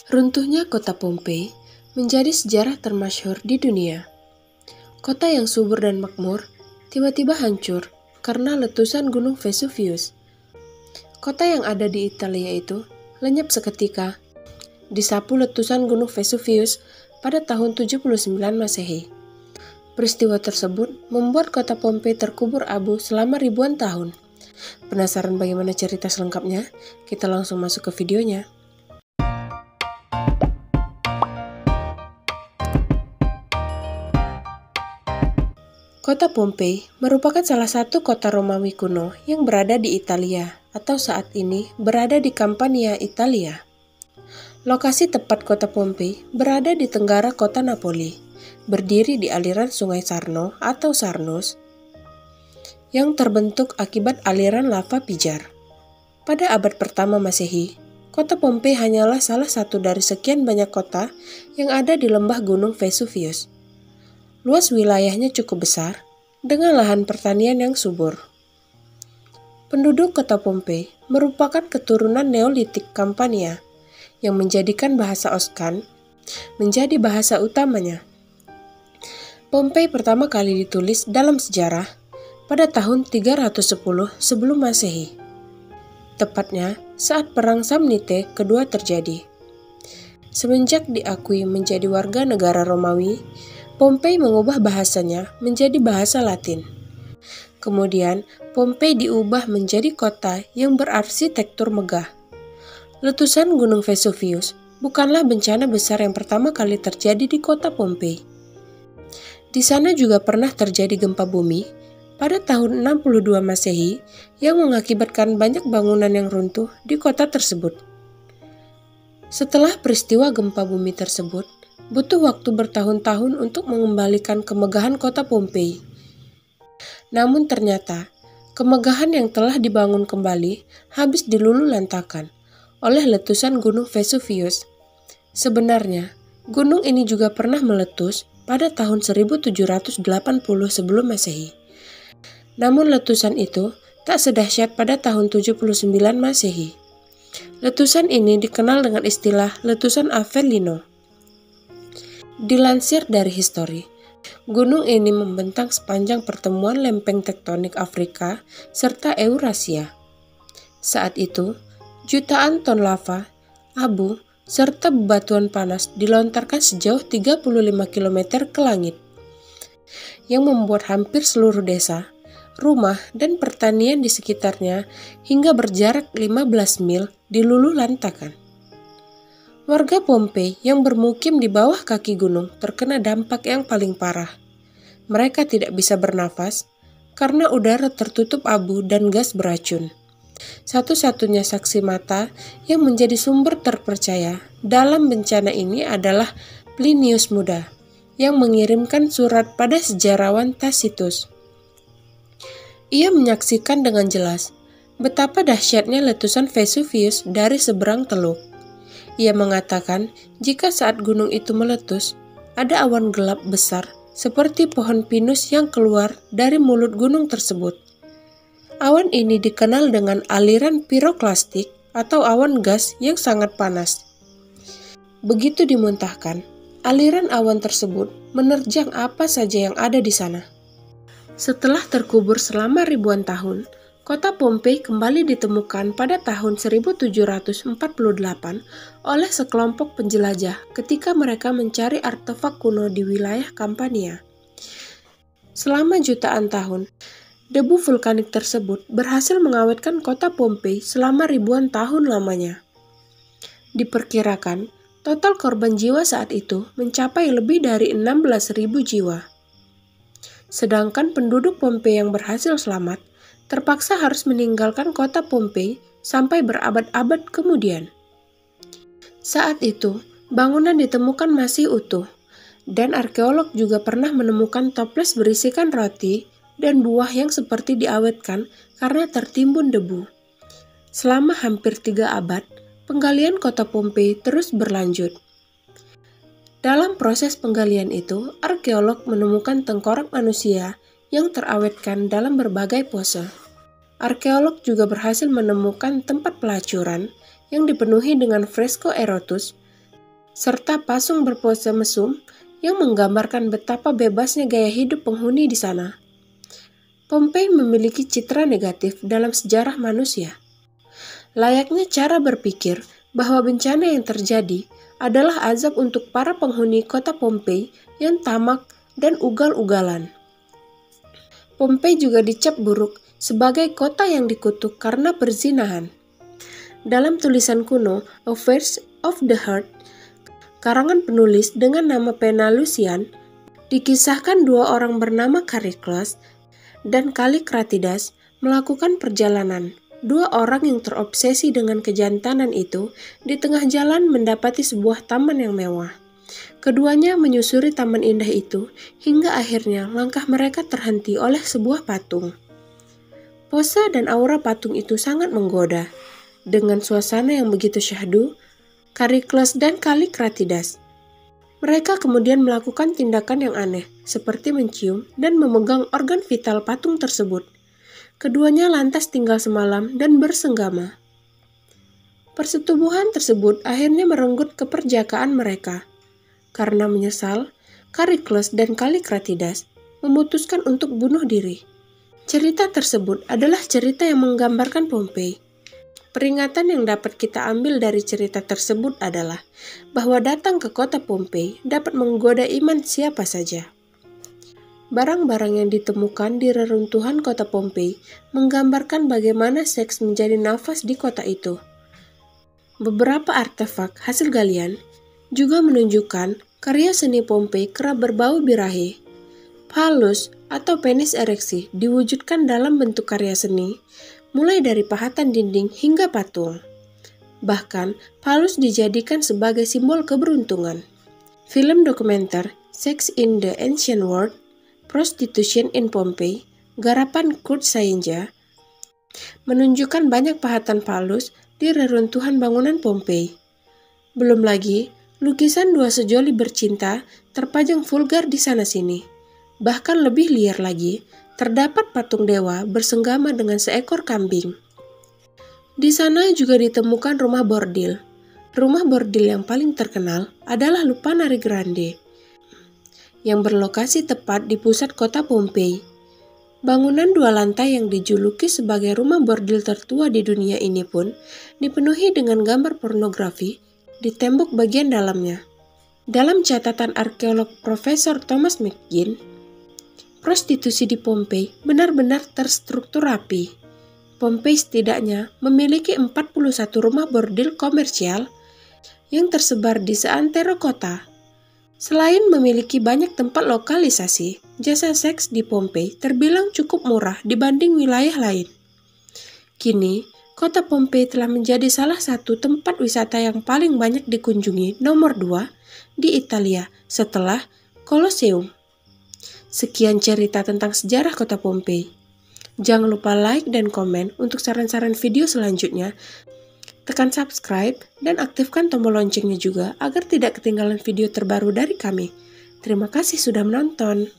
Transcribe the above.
Runtuhnya kota Pompei menjadi sejarah termasyhur di dunia. Kota yang subur dan makmur tiba-tiba hancur karena letusan Gunung Vesuvius. Kota yang ada di Italia itu lenyap seketika, disapu letusan Gunung Vesuvius pada tahun 79 Masehi. Peristiwa tersebut membuat kota Pompei terkubur abu selama ribuan tahun. Penasaran bagaimana cerita selengkapnya? Kita langsung masuk ke videonya. Kota Pompei merupakan salah satu kota Romawi kuno yang berada di Italia atau saat ini berada di Campania, Italia. Lokasi tepat kota Pompei berada di tenggara kota Napoli, berdiri di aliran sungai Sarno atau Sarnus yang terbentuk akibat aliran lava pijar. Pada abad pertama Masehi, kota Pompei hanyalah salah satu dari sekian banyak kota yang ada di lembah Gunung Vesuvius. Luas wilayahnya cukup besar, dengan lahan pertanian yang subur. Penduduk kota Pompei merupakan keturunan Neolitik Campania, yang menjadikan bahasa Oscan menjadi bahasa utamanya. Pompei pertama kali ditulis dalam sejarah pada tahun 310 sebelum Masehi, tepatnya saat Perang Samnite kedua terjadi. Semenjak diakui menjadi warga negara Romawi, Pompei mengubah bahasanya menjadi bahasa Latin. Kemudian, Pompei diubah menjadi kota yang berarsitektur megah. Letusan Gunung Vesuvius bukanlah bencana besar yang pertama kali terjadi di kota Pompei. Di sana juga pernah terjadi gempa bumi pada tahun 62 Masehi yang mengakibatkan banyak bangunan yang runtuh di kota tersebut. Setelah peristiwa gempa bumi tersebut, butuh waktu bertahun-tahun untuk mengembalikan kemegahan kota Pompei. Namun ternyata, kemegahan yang telah dibangun kembali habis diluluhlantakan oleh letusan Gunung Vesuvius. Sebenarnya, gunung ini juga pernah meletus pada tahun 1780 sebelum Masehi. Namun letusan itu tak sedahsyat pada tahun 79 Masehi. Letusan ini dikenal dengan istilah letusan Avellino. Dilansir dari histori, gunung ini membentang sepanjang pertemuan lempeng tektonik Afrika serta Eurasia. Saat itu, jutaan ton lava, abu, serta bebatuan panas dilontarkan sejauh 35 km ke langit, yang membuat hampir seluruh desa, rumah, dan pertanian di sekitarnya hingga berjarak 15 mil diluluhlantakan. Warga Pompei yang bermukim di bawah kaki gunung terkena dampak yang paling parah. Mereka tidak bisa bernafas karena udara tertutup abu dan gas beracun. Satu-satunya saksi mata yang menjadi sumber terpercaya dalam bencana ini adalah Plinius Muda, yang mengirimkan surat pada sejarawan Tacitus. Ia menyaksikan dengan jelas betapa dahsyatnya letusan Vesuvius dari seberang teluk. Ia mengatakan jika saat gunung itu meletus, ada awan gelap besar seperti pohon pinus yang keluar dari mulut gunung tersebut. Awan ini dikenal dengan aliran piroklastik atau awan gas yang sangat panas. Begitu dimuntahkan, aliran awan tersebut menerjang apa saja yang ada di sana. Setelah terkubur selama ribuan tahun, kota Pompei kembali ditemukan pada tahun 1748 oleh sekelompok penjelajah ketika mereka mencari artefak kuno di wilayah Campania. Selama jutaan tahun, debu vulkanik tersebut berhasil mengawetkan kota Pompei selama ribuan tahun lamanya. Diperkirakan, total korban jiwa saat itu mencapai lebih dari 16.000 jiwa. Sedangkan penduduk Pompei yang berhasil selamat terpaksa harus meninggalkan kota Pompei sampai berabad-abad kemudian. Saat itu, bangunan ditemukan masih utuh, dan arkeolog juga pernah menemukan toples berisikan roti dan buah yang seperti diawetkan karena tertimbun debu. Selama hampir 3 abad, penggalian kota Pompei terus berlanjut. Dalam proses penggalian itu, arkeolog menemukan tengkorak manusia yang terawetkan dalam berbagai pose. Arkeolog juga berhasil menemukan tempat pelacuran yang dipenuhi dengan fresko erotus serta patung berpose mesum yang menggambarkan betapa bebasnya gaya hidup penghuni di sana. Pompei memiliki citra negatif dalam sejarah manusia. Layaknya cara berpikir bahwa bencana yang terjadi adalah azab untuk para penghuni kota Pompei yang tamak dan ugal-ugalan. Pompei juga dicap buruk sebagai kota yang dikutuk karena perzinahan. Dalam tulisan kuno Affairs of the Heart, karangan penulis dengan nama pena Lucian, dikisahkan dua orang bernama Charicles dan Kallikratidas melakukan perjalanan. Dua orang yang terobsesi dengan kejantanan itu di tengah jalan mendapati sebuah taman yang mewah. Keduanya menyusuri taman indah itu hingga akhirnya langkah mereka terhenti oleh sebuah patung. Pose dan aura patung itu sangat menggoda. Dengan suasana yang begitu syahdu, Charicles dan Kallikratidas, mereka kemudian melakukan tindakan yang aneh, seperti mencium dan memegang organ vital patung tersebut. Keduanya lantas tinggal semalam dan bersenggama. Persetubuhan tersebut akhirnya merenggut keperjakaan mereka. Karena menyesal, Charicles dan Kallikratidas memutuskan untuk bunuh diri. Cerita tersebut adalah cerita yang menggambarkan Pompei. Peringatan yang dapat kita ambil dari cerita tersebut adalah bahwa datang ke kota Pompei dapat menggoda iman siapa saja. Barang-barang yang ditemukan di reruntuhan kota Pompei menggambarkan bagaimana seks menjadi nafas di kota itu. Beberapa artefak hasil galian juga menunjukkan karya seni Pompei kerap berbau birahi. Phallus atau penis ereksi diwujudkan dalam bentuk karya seni, mulai dari pahatan dinding hingga patung. Bahkan, phallus dijadikan sebagai simbol keberuntungan. Film dokumenter Sex in the Ancient World, Prostitution in Pompeii, garapan Kurt Scienza, menunjukkan banyak pahatan phallus di reruntuhan bangunan Pompei. Belum lagi, lukisan dua sejoli bercinta terpajang vulgar di sana-sini. Bahkan lebih liar lagi, terdapat patung dewa bersenggama dengan seekor kambing. Di sana juga ditemukan rumah bordil. Rumah bordil yang paling terkenal adalah Lupanare Grande, yang berlokasi tepat di pusat kota Pompei. Bangunan dua lantai yang dijuluki sebagai rumah bordil tertua di dunia ini pun dipenuhi dengan gambar pornografi di tembok bagian dalamnya. Dalam catatan arkeolog Profesor Thomas McGinn, prostitusi di Pompei benar-benar terstruktur rapi. Pompei setidaknya memiliki 41 rumah bordil komersial yang tersebar di seantero kota. Selain memiliki banyak tempat lokalisasi, jasa seks di Pompei terbilang cukup murah dibanding wilayah lain. Kini, kota Pompei telah menjadi salah satu tempat wisata yang paling banyak dikunjungi nomor 2 di Italia setelah Colosseum. Sekian cerita tentang sejarah kota Pompei. Jangan lupa like dan komen untuk saran-saran video selanjutnya. Tekan subscribe dan aktifkan tombol loncengnya juga agar tidak ketinggalan video terbaru dari kami. Terima kasih sudah menonton.